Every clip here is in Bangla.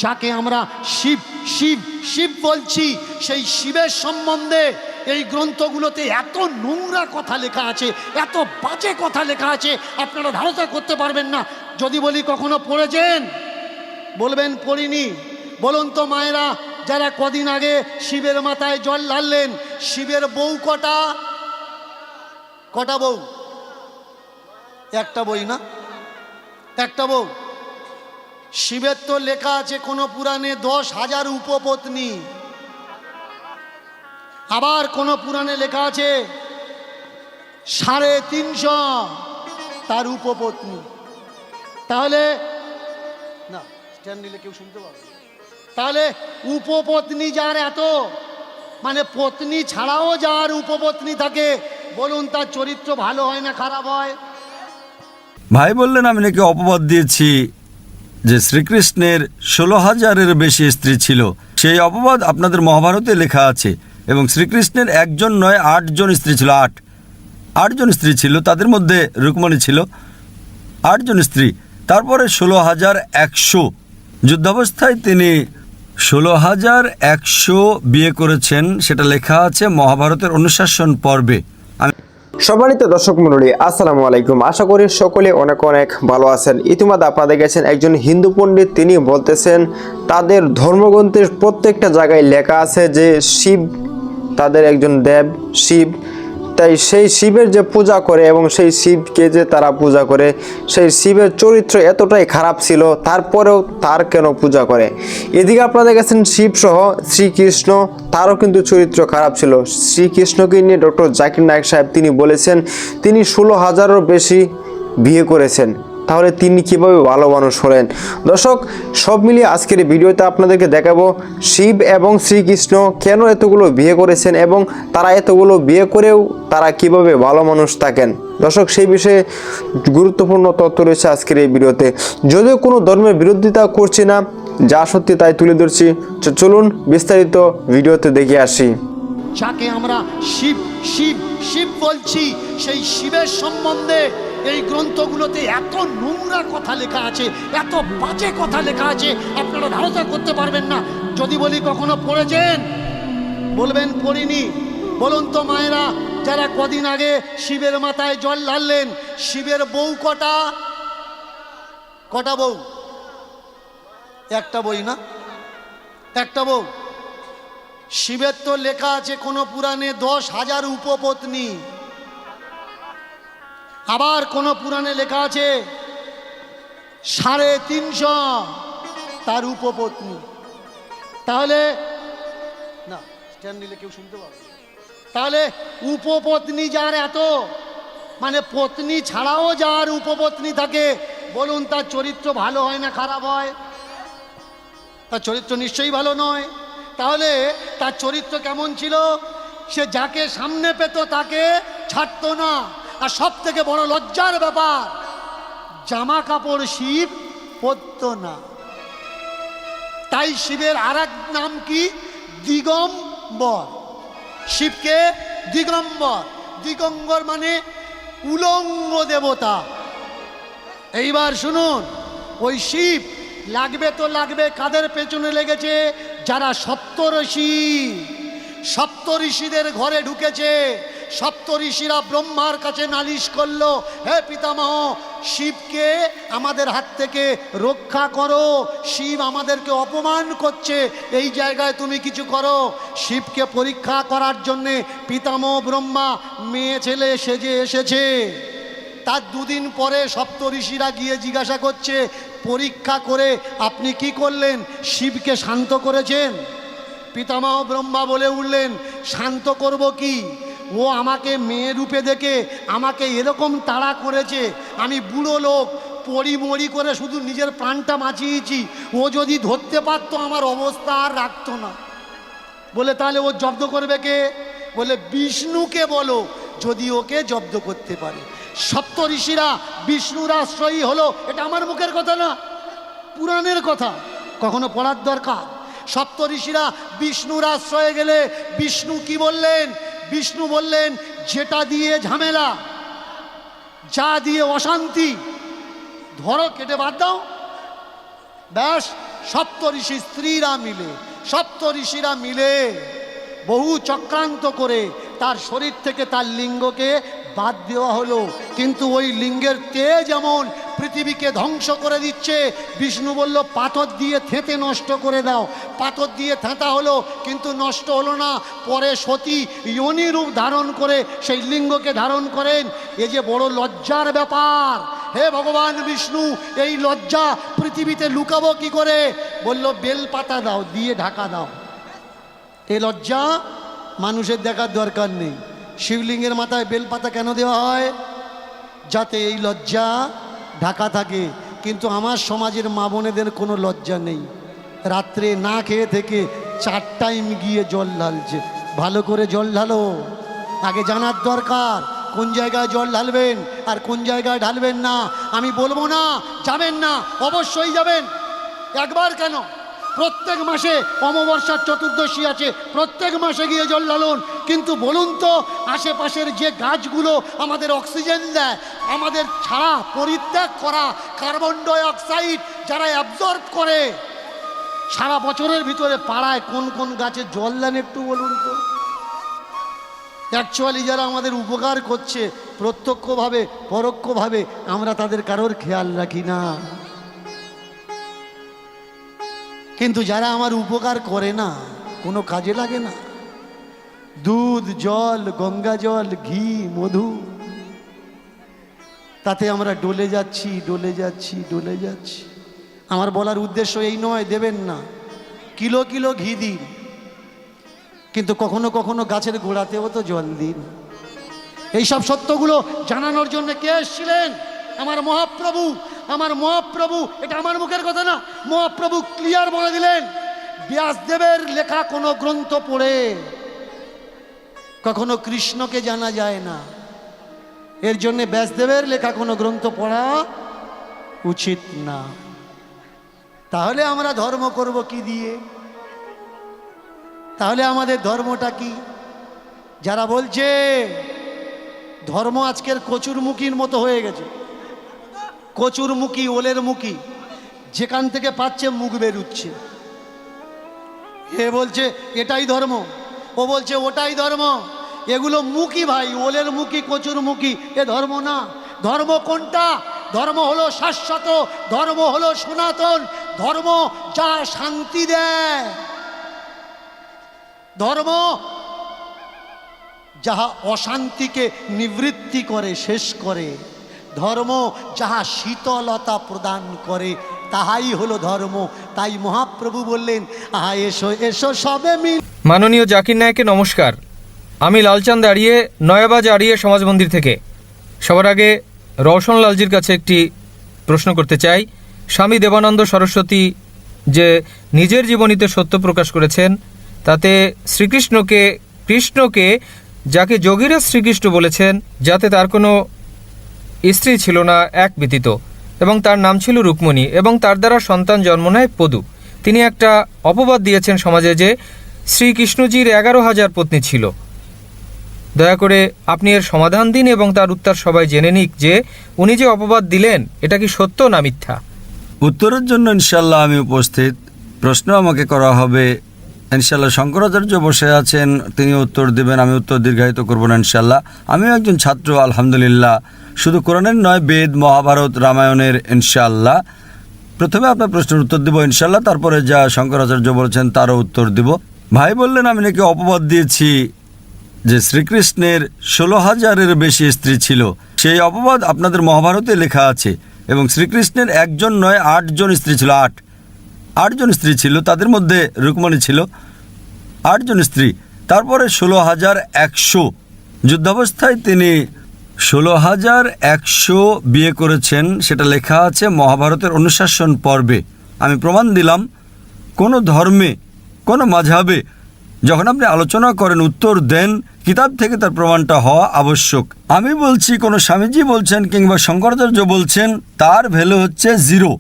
যাকে আমরা শিব শিব শিব বলছি, সেই শিবের সম্বন্ধে এই গ্রন্থগুলোতে এত নোংরা কথা লেখা আছে, এত বাজে কথা লেখা আছে, আপনারা ধারণা করতে পারবেন না। যদি বলি কখনো পড়েছেন, বলবেন পড়িনি। বলুন তো মায়েরা, যারা কদিন আগে শিবের মাথায় জল ঢাললেন, শিবের বউ কটা? কটা বউ? একটা বই না, একটা বউ। শিবের তো লেখা আছে কোনো পুরাণে 10,000 উপপত্নী, আবার কোন পুরাণে লেখা আছে 350 তার উপপত্নী। তাহলে না, স্ট্যান্ড নিলে কেউ শুনতে পাবে। তাহলে উপপত্নী যার এত, মানে পত্নী ছাড়াও যার উপপত্নী থাকে, বলুন তার চরিত্র ভালো হয় না খারাপ হয়? ভাই বললেন আমি নাকি অপবাদ দিয়েছি যে শ্রীকৃষ্ণের 16,000-এর বেশি স্ত্রী ছিল। সেই অপবাদ আপনাদের মহাভারতে লেখা আছে। এবং শ্রীকৃষ্ণের একজন নয়, 8 জন স্ত্রী ছিল। 8 জন স্ত্রী ছিল, তাদের মধ্যে রুক্মিণী ছিল। 8 জন স্ত্রী, তারপরে 16,100 যুদ্ধাবস্থায় তিনি 16,100 বিয়ে করেছেন, সেটা লেখা আছে মহাভারতের অনুশাসন পর্বে। সম্মানিত দর্শক মণ্ডলী, আসসালামু আলাইকুম। আশা করি সকলে অনেক অনেক ভালো আছেন। ইতিমধ্যে আপনারা দেখেছেন একজন হিন্দু পণ্ডিত, তিনি বলতেছেন তাদের ধর্মগ্রন্থের প্রত্যেকটা জায়গায় লেখা আছে যে শিব তাদের একজন দেব, শিব। তাই সেই শিবের যে পূজা করে এবং সেই শিবকে যে তারা পূজা করে, সেই শিবের চরিত্র এতটাই খারাপ ছিল, তারপরেও তার কেন পূজা করে? এদিকে আপনারা দেখেছেন শিব সহ শ্রীকৃষ্ণ, তারও কিন্তু চরিত্র খারাপ ছিল। শ্রীকৃষ্ণকে নিয়ে ডক্টর জাকির নায়েক সাহেব তিনি বলেছেন তিনি 16,000-এরও বেশি বিয়ে করেছেন। তাহলে তিনি কিভাবে ভালো মানুষ হলেন? দর্শক, সব মিলিয়ে আজকের এই ভিডিওতে আপনাদেরকে দেখাবো শিব এবং শ্রীকৃষ্ণ কেন এতগুলো বিয়ে করেছেন এবং তারা এতগুলো বিয়ে করেও তারা কিভাবে ভালো মানুষ থাকেন। দর্শক, সেই বিষয়ে গুরুত্বপূর্ণ তথ্য রয়েছে আজকের এই ভিডিওতে। যদিও কোনো ধর্মের বিরোধিতা করছি না, যা সত্যি তাই তুলে ধরছি। চলুন বিস্তারিত ভিডিওতে দেখে আসি। যাকে আমরা শিব শিব শিব বলছি, সেই শিবের সম্বন্ধে এই গ্রন্থগুলোতে এত নোংরা কথা লেখা আছে, এত বাজে কথা লেখা আছে, আপনারা ধারণা করতে পারবেন না। যদি বলি কখনো পড়েছেন, বলবেন পড়িনি। বলুন তো মায়েরা, যারা কদিন আগে শিবের মাথায় জল ঢাললেন, শিবের বউ কটা? কটা বউ? একটা বই না, একটা বউ। শিবের তো লেখা আছে কোনো পুরাণে 10,000 উপপত্নী, আবার কোন পুরাণে লেখা আছে 350 তার উপপত্নী। তাহলে না, স্ট্যান্ড নিলে কেউ শুনতে পাবে। তাহলে উপপত্নী যার এত, মানে পত্নী ছাড়াও যার উপপত্নী থাকে, বলুন তার চরিত্র ভালো হয় না খারাপ হয়? তার চরিত্র নিশ্চয়ই ভালো নয়। তাহলে তার চরিত্র কেমন ছিল? সে যাকে সামনে পেত তাকে ছাড়তো না। আর সব থেকে বড় লজ্জার ব্যাপার, জামা কাপড় শিব পরতো না। তাই শিবের আর এক নাম কি? দিগম্বর। শিবকে দিগম্বর, দিগম্বর মানে উলঙ্গ দেবতা। এইবার শুনুন, ওই শিব লাগবে তো লাগবে, কাদের পেছনে লেগেছে? যারা সপ্তর্ষি, সপ্তর্ষিদের ঘরে ঢুকেছে। সপ্তর্ষিরা ব্রহ্মার কাছে নালিশ করলো, হে পিতামহ, শিবকে আমাদের হাত থেকে রক্ষা করো, শিব আমাদেরকে অপমান করছে, এই জায়গায় তুমি কিছু করো। শিবকে পরীক্ষা করার জন্যে পিতামহ ব্রহ্মা মেয়ে ছেলে সেজে এসেছে। তার 2 দিন পরে সপ্তর্ষিরা গিয়ে জিজ্ঞাসা করছে, পরীক্ষা করে আপনি কি করলেন? শিবকে শান্ত করেছেন? পিতামহ ব্রহ্মা বলে উঠলেন, শান্ত করব কি? ও আমাকে মেয়ে রূপে দেখে আমাকে এরকম তাড়া করেছে, আমি বুড়ো লোক, পড়ি মরি করে শুধু নিজের প্রাণটা বাঁচিয়েছি। ও যদি ধরতে পারতো আমার অবস্থা আর রাখতো না। বলে তাহলে ও জব্দ করবে কে? বলে বিষ্ণুকে বলো, যদি ওকে জব্দ করতে পারে। সপ্তর্ষিরা বিষ্ণুর আশ্রয়ী হলো। এটা আমার মুখের কথা না, পুরাণের কথা, কখনো পড়ার দরকার। সপ্তর্ষিরা বিষ্ণুর আশ্রয়ে গেলে বিষ্ণু কি বললেন? বিষ্ণু বললেন, যেটা দিয়ে ঝামেলা, যা দিয়ে অশান্তি, ধরো কেটে বাদ দাও, ব্যাস সপ্তঋষি স্ত্রীরা মিলে, সপ্তঋষিরা মিলে বহু চক্রান্ত করে তার শরীর থেকে তার লিঙ্গকে বাদ দেওয়া হলো। কিন্তু ওই লিঙ্গের তেজ যেমন পৃথিবীকে ধ্বংস করে দিচ্ছে, বিষ্ণু বলল পাথর দিয়ে থেঁতে নষ্ট করে দাও। পাথর দিয়ে থেঁতা হলো, কিন্তু নষ্ট হলো না। পরে সতী যোনি রূপ ধারণ করে সেই লিঙ্গকে ধারণ করেন। এ যে বড় লজ্জার ব্যাপার। হে ভগবান বিষ্ণু, এই লজ্জা পৃথিবীতে লুকাবো কি করে? বলল বেলপাতা দাও, দিয়ে ঢাকা দাও। এই লজ্জা মানুষের দেখার দরকার নেই। শিবলিঙ্গের মাথায় বেলপাতা কেন দেওয়া হয়? যাতে এই লজ্জা ঢাকা থাকে। কিন্তু আমার সমাজের মা বোনেদের কোনো লজ্জা নেই। রাত্রে না খেয়ে থেকে 4 টাইম গিয়ে জল ঢালছে। ভালো করে জল ঢালো। আগে জানার দরকার কোন জায়গায় জল ঢালবেন আর কোন জায়গায় ঢালবেন না। আমি বলবো না যাবেন না, অবশ্যই যাবেন। একবার কেন, প্রত্যেক মাসে অমাবস্যার চতুর্দশী আছে, প্রত্যেক মাসে গিয়ে জল ঢালুন। কিন্তু বলুন তো, আশেপাশের যে গাছগুলো আমাদের অক্সিজেন দেয়, আমাদের ছাড়া পরিত্যাগ করা কার্বন ডাই অক্সাইড যারা অ্যাবজর্ব করে, সারা বছরের ভিতরে পাড়ায় কোন কোন গাছে জল দেন একটু বলুন তো। অ্যাকচুয়ালি যারা আমাদের উপকার করছে প্রত্যক্ষভাবে পরোক্ষভাবে, আমরা তাদের কারোর খেয়াল রাখি না। কিন্তু যারা আমার উপকার করে না, কোনো কাজে লাগে না, দুধ জল, গঙ্গা জল, ঘি, মধু, তাতে আমরা ডলে যাচ্ছি ডলে যাচ্ছি ডলে যাচ্ছি। আমার বলার উদ্দেশ্য এই নয় দেবেন না, কিলো কিলো ঘি দিন, কিন্তু কখনো কখনো গাছের গোড়াতেও তো জল দিন। এইসব সত্যগুলো জানানোর জন্য কে এসেছিলেন? আমার মহাপ্রভু। আমার মহাপ্রভু, এটা আমার মুখের কথা না, মহাপ্রভু ক্লিয়ার বলে দিলেন। ব্যাসদেবের লেখা কোনো গ্রন্থ পড়ে কখনো কৃষ্ণকে জানা যায় না। এর জন্য ব্যাসদেবের লেখা কোনো গ্রন্থ পড়া উচিত না। তাহলে আমরা ধর্ম করব কি দিয়ে? তাহলে আমাদের ধর্মটা কি? যারা বলছে ধর্ম আজকের কচুরমুখীর মতো হয়ে গেছে, কচুরমুখী, ওলের মুখী, যেখান থেকে পাচ্ছে মুখ বেরুচ্ছে। এ বলছে এটাই ধর্ম, ও বলছে ওটাই ধর্ম। এগুলো মুখী ভাই, ওলের মুখী, কচুরমুখী, এ ধর্ম না। ধর্ম কোনটা? ধর্ম হলো শাশ্বত, ধর্ম হলো সনাতন, ধর্ম যা শান্তি দেয়, ধর্ম যাহা অশান্তিকে নিবৃত্তি করে, শেষ করে, ধর্ম যাহা শীতলতা প্রদান করে, তাহাই হলো ধর্ম। তাই মহাপ্রভু বললেন, আহা এসো এসো সবে মিল। মাননীয় জাকির নায়েককে নমস্কার। আমি লালচাঁদ আড়িয়ে, নয়াবাজ আড়িয়ে সমাজ মন্দির থেকে। সবার আগে রওশন লালজির কাছে একটি প্রশ্ন করতে চাই। স্বামী দেবানন্দ সরস্বতী যে নিজের জীবনীতে সত্য প্রকাশ করেছেন, তাতে কৃষ্ণকে যাকে যোগীরা শ্রীকৃষ্ণ বলেছেন, যাতে তার কোনো স্ত্রী ছিল না এক ব্যতীত, এবং তার নাম ছিল রুক্মিণী, এবং তার দ্বারা সন্তান জন্ম নেয় পদু। তিনি একটা অপবাদ দিয়েছেন সমাজে যে শ্রীকৃষ্ণজির 11,000 পত্নী ছিল। দয়া করে আপনি এর সমাধান দিন এবং তার উত্তর সবাই জেনে নিক যে উনি যে অপবাদ দিলেন এটা কি সত্য না মিথ্যা। উত্তরের জন্য ইনশাল্লাহ আমি উপস্থিত। প্রশ্ন আমাকে করা হবে, ইনশাল্লাহ শঙ্করাচার্য বসে আছেন, তিনি উত্তর দেবেন। আমি উত্তর দীর্ঘায়িত করব না ইনশাল্লাহ। আমিও একজন ছাত্র আলহামদুলিল্লাহ, শুধু কোরআনের নয়, বেদ, মহাভারত, রামায়ণের ইনশাল্লাহ। প্রথমে আপনার প্রশ্নের উত্তর দেব ইনশাল্লাহ, তারপরে যা শঙ্করাচার্য বলেছেন তারও উত্তর দেব। ভাই বললেন আমি নাকি অপবাদ দিয়েছি যে শ্রীকৃষ্ণের 16,000-এর বেশি স্ত্রী ছিল। সেই অপবাদ আপনাদের মহাভারতে লেখা আছে। এবং শ্রীকৃষ্ণের একজন নয়, 8 জন স্ত্রী ছিল। 8 জন স্ত্রী ছিল, তাদের মধ্যে রুক্মিণী ছিল। 8 জন স্ত্রী, তারপরে 16,100 যুদ্ধাবস্থায় তিনি 16,100 বিয়ে করেছেন, সেটা লেখা আছে মহাভারতের অনুশাসন পর্বে। আমি প্রমাণ দিলাম কোনো ধর্মে, কোনো মাযহাবে যখন আপনি আলোচনা করেন, উত্তর দেন, কিতাব থেকে তার প্রমাণটা হওয়া আবশ্যক। আমি বলছি, কোনো স্বামীজি বলছেন কিংবা শঙ্করাচার্য বলছেন, তার ভ্যালু হচ্ছে 0।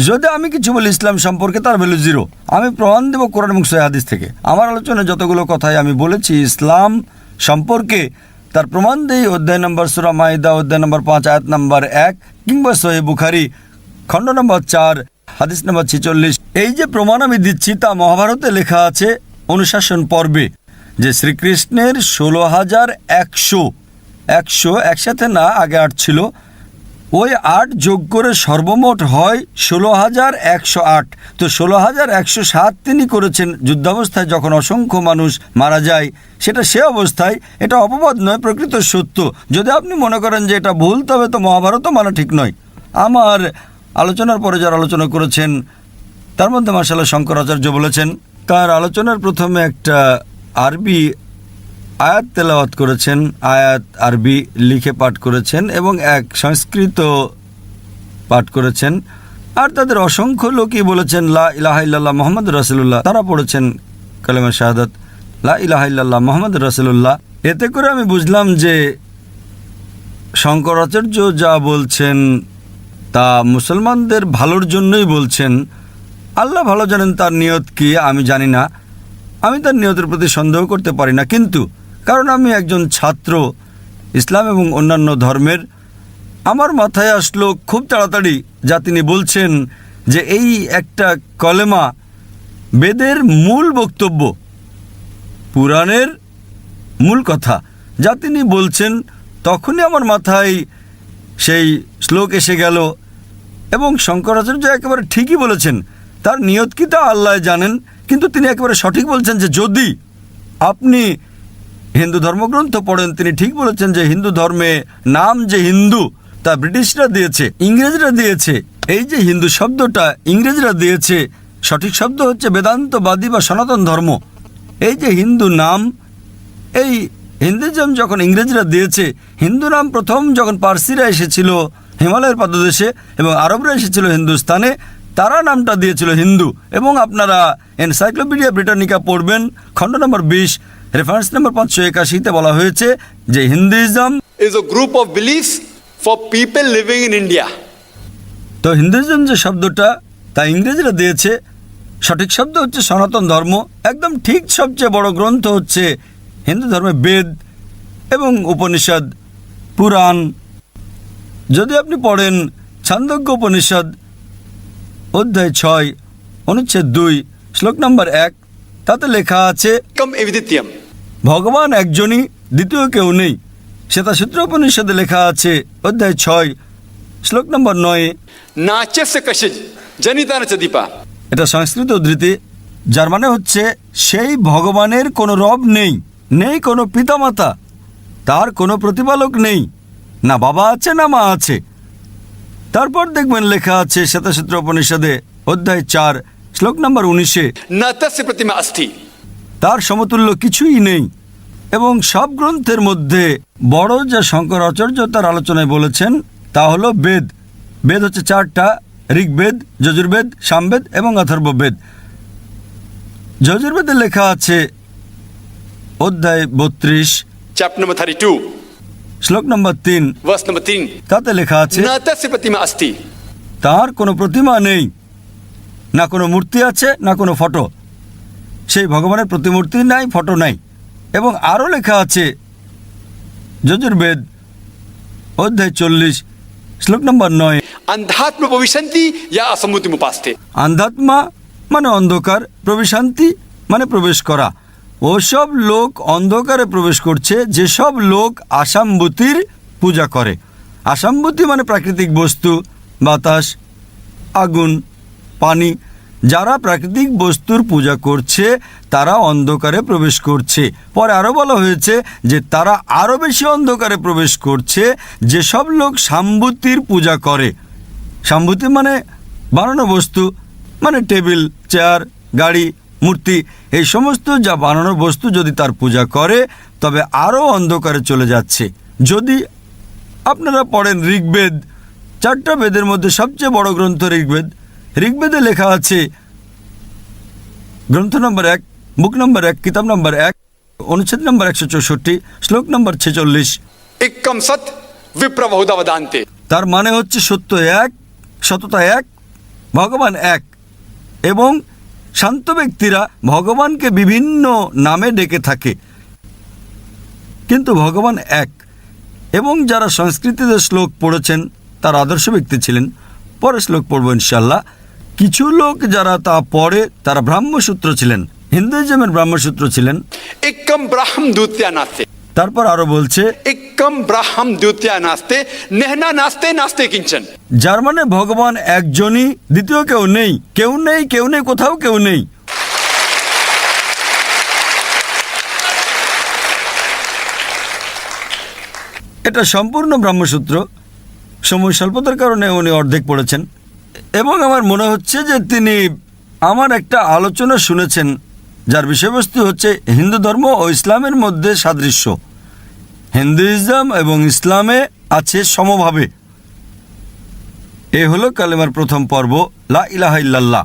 যদি আমি কিছু বলি ইসলাম সম্পর্কে, তার ভ্যালু 0। আমি প্রমাণ দেব কোরআন এবং সহিহ হাদিস থেকে। আমার আলোচনায় যতগুলো কথাই আমি বলেছি ইসলাম সম্পর্কে, তার প্রমাণ দেই অধ্যায় নম্বর সূরা মাইদা, অধ্যায় নম্বর 5, আয়াত নম্বর 1, কিংবা সহিহ বুখারী খণ্ড নম্বর 4, হাদিস নাম্বার 46। এই যে প্রমাণ আমি দিচ্ছি তা মহাভারতে লেখা আছে অনুশাসন পর্বে, যে শ্রীকৃষ্ণের 16,100 একসাথে না, আগে 8 ছিল, ওই 8 যোগ করে সর্বমোট হয় 16,108। তো 16,107 তিনি করেছেন যুদ্ধাবস্থায়, যখন অসংখ্য মানুষ মারা যায়। সেটা সে অবস্থায়, এটা অপবাদ নয়, প্রকৃত সত্য। যদি আপনি মনে করেন যে এটা ভুল, তবে তো মহাভারতও মানা ঠিক নয়। আমার আলোচনার পরে যারা আলোচনা করেছেন তার মধ্যে মাশাআল্লাহ শঙ্করাচার্য বলেছেন, তার আলোচনার প্রথমে একটা আরবি আয়াত তেলাওয়াত করেছেন, আয়াত আরবি লিখে পাঠ করেছেন এবং এক সংস্কৃত পাঠ করেছেন। আর তাদের অসংখ্য লোকই বলেছেন লা ইলাহা ইল্লাল্লাহ মুহাম্মদ রাসূলুল্লাহ। তারা পড়েছেন কালেমা শাহাদাত লা ইলাহা ইল্লাল্লাহ মুহাম্মদ রাসূলুল্লাহ। এতে করে আমি বুঝলাম যে শঙ্করাচার্য যা বলছেন তা মুসলমানদের ভালোর জন্যই বলছেন। আল্লাহ ভালো জানেন তার নিয়ত কি, আমি জানি না, আমি তার নিয়তের প্রতি সন্দেহ করতে পারি না। কিন্তু কারণ আমি একজন ছাত্র ইসলাম এবং অন্যান্য ধর্মের, আমার মাথায় আসলো খুব তাড়াতাড়ি যা তিনি বলছেন যে এই একটা কলেমা বেদের মূল বক্তব্য, পুরাণের মূল কথা যা তিনি বলছেন, তখনই আমার মাথায় সেই শ্লোক এসে গেল। এবং শঙ্করাচার্য একেবারে ঠিকই বলেছেন, তার নিয়ত কি তা আল্লাহ জানেন, কিন্তু তিনি একেবারে সঠিক বলছেন যে যদি আপনি হিন্দু ধর্মগ্রন্থ পড়েন, তিনি ঠিক বলেছেন যে হিন্দু ধর্মে নাম যে হিন্দু তা ব্রিটিশরা দিয়েছে, ইংরেজরা দিয়েছে। এই যে হিন্দু শব্দটা ইংরেজরা দিয়েছে, সঠিক শব্দ হচ্ছে বেদান্তবাদী বা সনাতন ধর্ম। এই যে হিন্দু নাম, এই হিন্দুইজম যখন ইংরেজরা দিয়েছে, হিন্দু নাম প্রথম যখন পার্সিরা এসেছিল হিমালয়ের পাদদেশে এবং আরবরা এসেছিল হিন্দুস্তানে, তারা নামটা দিয়েছিল হিন্দু। এবং আপনারা এনসাইক্লোপিডিয়া ব্রিটানিকা পড়বেন, খণ্ড নম্বর 20, রেফারেন্স নম্বর 581-তে বলা হয়েছে যে Hinduism is a group of beliefs for people living in India. তো হিন্দুইজম যে শব্দটা তা ইংরেজরা দিয়েছে, সঠিক শব্দ হচ্ছে সনাতন ধর্ম। একদম ঠিক, সবচেয়ে বড় গ্রন্থ হচ্ছে হিন্দু ধর্মে বেদ এবং উপনিষদ, পুরাণ। যদি আপনি পড়েন ছান্দোগ্য উপনিষদ অধ্যায় 6 অনুচ্ছেদ 2 শ্লোক নম্বর 1, তাতে লেখা আছে Kam evidityam. ভগবান একজনই, দ্বিতীয় কেউ নেই। শ্বেতাসূত্র উপনিষদে লেখা আছে অধ্যায় 6 শ্লোক নম্বর 9, Nachasya kashij janitana chadipa. এটা সংস্কৃত উদ্ধৃতি, যার মানে হচ্ছে সেই ভগবানের কোনো রব নেই, নেই কোনো পিতামাতা, তার কোনো প্রতিপালক নেই, না বাবা আছে না মা আছে। তারপর দেখবেন লেখা আছে শ্বেতাসূত্র উপনিষদে অধ্যায় 4 শ্লোক নম্বর 19, Na tasya pratima asti. তার সমতুল্য কিছুই নেই। এবং সব গ্রন্থের মধ্যে বড় যা শঙ্করাচার্য তার আলোচনায় বলেছেন তা হলো বেদ। বেদ হচ্ছে 4টা, ঋগ্বেদ, যজুর্বেদ, সামবেদ এবং অথর্ববেদ। যজুর্বেদে লেখা আছে অধ্যায় 32 Chapter number 32, শ্লোক নম্বর 3, verse number 3. তাতে লেখা আছে Na tasya pratima asti. তার কোনো প্রতিমা নেই, না কোনো মূর্তি আছে, না কোনো ফটো। সেই ভগবানের প্রতিমূর্তি নাই, ফটো নাই। এবং আরও লেখা আছে যজুর্বেদ অধ্যায় 40 শ্লোক নম্বর 9, Andhatma bhavishanti ya asammuti mupaste. আন্ধাত্মা মানে অন্ধকার, প্রবিশান্তি মানে প্রবেশ করা। ওসব লোক অন্ধকারে প্রবেশ করছে যেসব লোক আসাম্বুতির পূজা করে। আসাম্বুতি মানে প্রাকৃতিক বস্তু, বাতাস, আগুন, পানি। যারা প্রাকৃতিক বস্তুর পূজা করছে তারা অন্ধকারে প্রবেশ করছে। পরে আরও বলা হয়েছে যে তারা আরও বেশি অন্ধকারে প্রবেশ করছে যেসব লোক সাম্বুতির পূজা করে। সাম্বুতি মানে বানানো বস্তু, মানে টেবিল, চেয়ার, গাড়ি, মূর্তি, এই সমস্ত যা বানানো বস্তু যদি তার পূজা করে তবে আরও অন্ধকারে চলে যাচ্ছে। যদি আপনারা পড়েন ঋগ্বেদ, 4টা বেদের মধ্যে সবচেয়ে বড় গ্রন্থ ঋগ্বেদ। ঋগ্বেদে লেখা আছে গ্রন্থ নম্বর 1, বুক নম্বর 1, কিতাব নম্বর 1, অনুচ্ছেদ নম্বর 164, শ্লোক নম্বর 46। Ikkam sat vipra bahuda vadante. তার মানে হচ্ছে সত্য এক, সততা এক, ভগবান এক। এবং শান্ত ব্যক্তিরা ভগবানকে বিভিন্ন নামে ডেকে থাকে, কিন্তু ভগবান এক। এবং যারা সংস্কৃতিতে শ্লোক পড়েছেন তার আদর্শ ব্যক্তি ছিলেন। পরে শ্লোক পড়ব ইনশাল্লাহ। কিছু লোক যারা তা পড়ে তারা ব্রাহ্মসূত্র ছিলেন, হিন্দুইজমের ব্রাহ্মসূত্র ছিলেন। Ekam Braham Dutya Naste. তারপর আরো বলছে Ekam Braham Dutya Naste. Nehna Naste Naste Kinchan. যার মানে ভগবান একজনই, দ্বিতীয় কেউ নেই, কেউ নেই, কেউ নেই, কোথাও কেউ নেই। এটা সম্পূর্ণ ব্রহ্মসূত্র। সময় স্বল্পতার কারণে উনি অর্ধেক পড়েছেন এবং আমার মনে হচ্ছে যে তিনি আমার একটা আলোচনা শুনেছেন যার বিষয়বস্তু হচ্ছে হিন্দু ধর্ম ও ইসলামের মধ্যে সাদৃশ্য। হিন্দুইজম এবং ইসলামে আছে সমভাবে। এ হলো কালেমার প্রথম পর্ব, লা ইলাহা ইল্লাল্লাহ,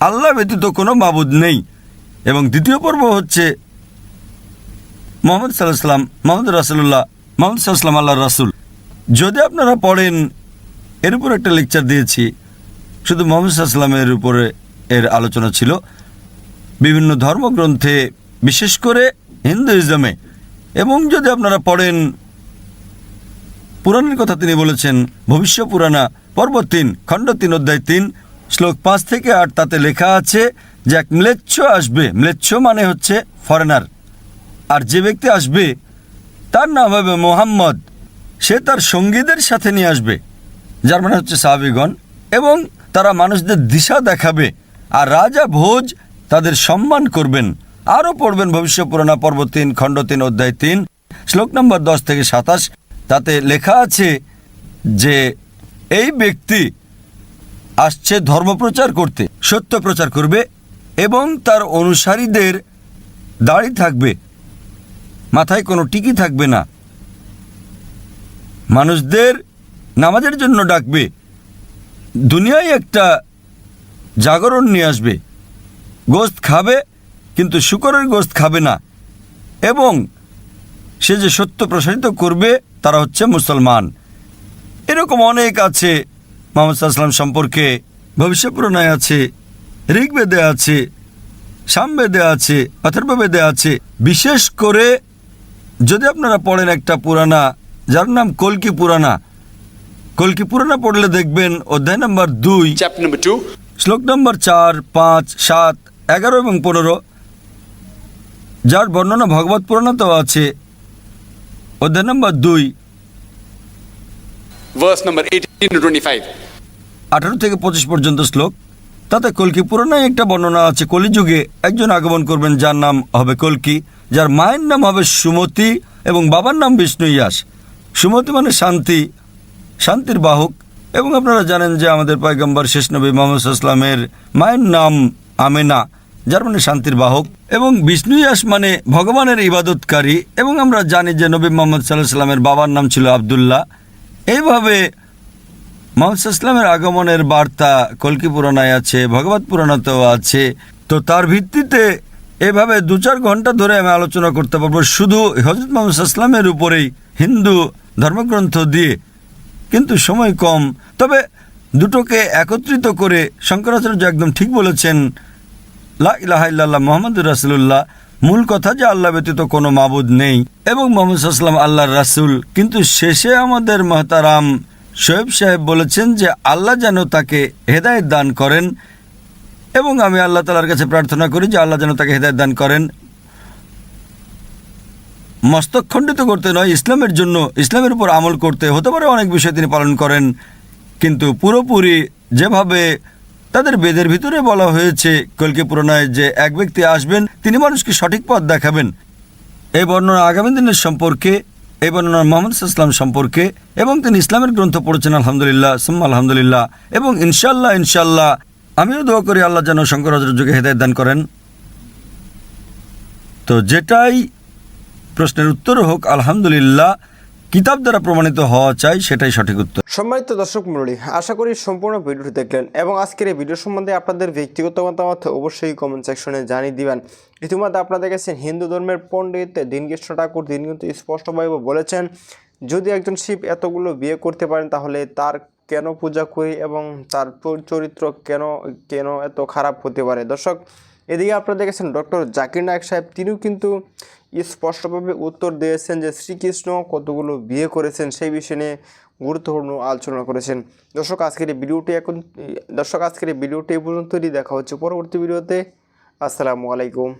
আল্লাহ ব্যতীত কোনো মাবুদ নেই। এবং দ্বিতীয় পর্ব হচ্ছে মোহাম্মদ সাল্লাল্লাহু আলাইহি সাল্লাম, মোহাম্মদ রাসূলুল্লাহ, মোহাম্মদ সাল্লাল্লাহু আলাইহি সাল্লাম আল্লাহর রাসূল। যদি আপনারা পড়েন, এর উপর একটা লেকচার দিয়েছি, শুধু মোহাম্মদ সাল্লাল্লাহু আলাইহি সাল্লামের উপরে এর আলোচনা ছিল বিভিন্ন ধর্মগ্রন্থে, বিশেষ করে হিন্দুইজমে। এবং যদি আপনারা পড়েন পুরাণের কথা, তিনি বলেছেন ভবিষ্য পুরাণা পর্ব 3 খণ্ড 3 অধ্যায় 3 শ্লোক 5 থেকে 8, তাতে লেখা আছে যে এক ম্লেচ্ছ আসবে। ম্লেচ্ছ মানে হচ্ছে ফরেনার। আর যে ব্যক্তি আসবে তার নাম হবে মোহাম্মদ। সে তার সঙ্গীদের সাথে নিয়ে আসবে, যার মানে হচ্ছে সাহাবীগণ, এবং তারা মানুষদের দিশা দেখাবে। আর রাজা ভোজ তাদের সম্মান করবেন। আরও পড়বেন ভবিষ্য পুরাণা পর্ব 3 খণ্ড 3 অধ্যায় 3 শ্লোক নম্বর 10 থেকে 27, তাতে লেখা আছে যে এই ব্যক্তি আসছে ধর্মপ্রচার করতে, সত্য প্রচার করবে এবং তার অনুসারীদের দাড়ি থাকবে, মাথায় কোনো টিকি থাকবে না, মানুষদের নামাজের জন্য ডাকবে, দুনিয়ায় একটা জাগরণ নিয়ে আসবে, গোশত খাবে কিন্তু শূকরের গোশত খাবে না, এবং সে যে সত্য প্রসারিত করবে তারা হচ্ছে মুসলমান। এরকম অনেক আছে মুহাম্মদ সাল্লাল্লাহু আলাইহি ওয়াসাল্লাম সম্পর্কে। ভবিষ্য পুরাণায় আছে, ঋগ্বেদে আছে, সামবেদে আছে, অথর্ববেদে আছে। বিশেষ করে যদি আপনারা পড়েন একটা পুরাণা যার নাম কল্কি পুরাণা, কল্কি পুরাণা পড়লে দেখবেন অধ্যায় নম্বর 2 Chapter number 2. শ্লোক নম্বর 4, 5, 7, 11 এবং 15, যার বর্ণনা ভগবত পুরাণাতেও আছে। অধ্যায় নম্বর 2 Verse number 18 to 25. 18 থেকে 25 পর্যন্ত শ্লোক। তাতে কল্কি পুরাণায় একটা বর্ণনা আছে, কলিযুগে একজন আগমন করবেন যার নাম হবে কল্কি, যার মায়ের নাম হবে সুমতি এবং বাবার নাম বিষ্ণু ইয়াস। সুমতি মানে শান্তি, শান্তির বাহক। এবং আপনারা জানেন যে আমাদের পয়গম্বর শেষ নবী মুহাম্মদ সাল্লাল্লাহু আলাইহি ওয়াসাল্লামের মায়ের নাম আমেনা, যার মানে শান্তির বাহক। এবং বিষ্ণু ইয়াস মানে ভগবানের ইবাদতকারী। এবং আমরা জানি যে নবী মুহাম্মদ সাল্লাল্লাহু আলাইহি ওয়াসাল্লামের বাবার নাম ছিল আব্দুল্লাহ। এইভাবে মুহাম্মদ সাল্লাল্লাহু আলাইহি ওয়াসাল্লামের আগমনের বার্তা কল্কি পুরাণায় আছে, ভগবত পুরাণাতেও আছে। তো তার ভিত্তিতে এভাবে 2-4 ঘন্টা ধরে আমি আলোচনা করতে পারবো শুধু হযরত মুহাম্মদ সাল্লাল্লাহু আলাইহি ওয়াসাল্লামের উপরেই হিন্দু ধর্মগ্রন্থ দিয়ে, কিন্তু সময় কম। তবে দুটোকে একত্রিত করে শঙ্করাচার্য একদম ঠিক বলেছেন, লা ইলাহা ইল্লাল্লাহ মুহাম্মাদুর রাসূলুল্লাহ, মূল কথা যে আল্লাহ ব্যতীত কোনো মাবুদ নেই এবং মুহাম্মদ সাল্লাল্লাহু আলাইহি ওয়াসাল্লাম আল্লাহর রাসূল। কিন্তু শেষে আমাদের মহতারাম শোয়েব সাহেব বলেছেন যে আল্লাহ যেন তাকে হেদায়েত দান করেন, এবং আমি আল্লাহ তাআলার কাছে প্রার্থনা করি যে আল্লাহ যেন তাকে হেদায়েত দান করেন। মস্তক খণ্ডিত করতে নয়, ইসলামের জন্য, ইসলামের উপর আমল করতে। হতে পারে অনেক বিষয় তিনি পালন করেন, কিন্তু পুরোপুরি যেভাবে তাদের বেদের ভিতরে বলা হয়েছে কল্কি পুরাণায় যে এক ব্যক্তি আসবেন, তিনি মানুষকে সঠিক পথ দেখাবেন। এই বর্ণনা আগামী দিনের সম্পর্কে, এই বর্ণনা মুহাম্মদ সাল্লাল্লাহু আলাইহি ওয়াসাল্লাম সম্পর্কে, এবং তিনি ইসলামের গ্রন্থ পড়েছেন আলহামদুলিল্লাহ, সুম্মা আলহামদুলিল্লাহ। এবং ইনশাআল্লাহ আমিও দোয়া করি আল্লাহ যেন শঙ্করাচার্যকে হেদায়েত দান করেন। তো যেটাই প্রশ্নের উত্তর হোক, আলহামদুলিল্লাহ কিতাব দ্বারা প্রমাণিত হওয়া চাই, সেটাই সঠিক উত্তর। সম্মানিত দর্শক মণ্ডলী, আশা করি সম্পূর্ণ ভিডিওটি দেখলেন এবং আজকের এই ভিডিও সম্বন্ধে আপনাদের ব্যক্তিগত মতামত অবশ্যই কমেন্ট সেকশনে জানিয়ে দিবেন। ইতিমধ্যে আপনাদের কাছে হিন্দু ধর্মের পণ্ডিত দীনকৃষ্ণ ঠাকুর তিনি কিন্তু স্পষ্টভাবে বলেছেন, যদি একজন শিব এতগুলো বিয়ে করতে পারেন তাহলে তার কেন পূজা করি এবং তার চরিত্র কেন এত খারাপ হতে পারে। দর্শক, এদিকে আপনারা দেখেছেন ডক্টর জাকির নায়েক সাহেব, তিনিও কিন্তু স্পষ্টভাবে উত্তর দিয়েছেন যে শ্রীকৃষ্ণ কতগুলো বিয়ে করেছেন সেই বিষয় নিয়ে গুরুত্বপূর্ণ আলোচনা করেছেন। দর্শক আজকের এই ভিডিওটি এই পর্যন্তই। দেখা হচ্ছে পরবর্তী ভিডিওতে। আসসালামু আলাইকুম।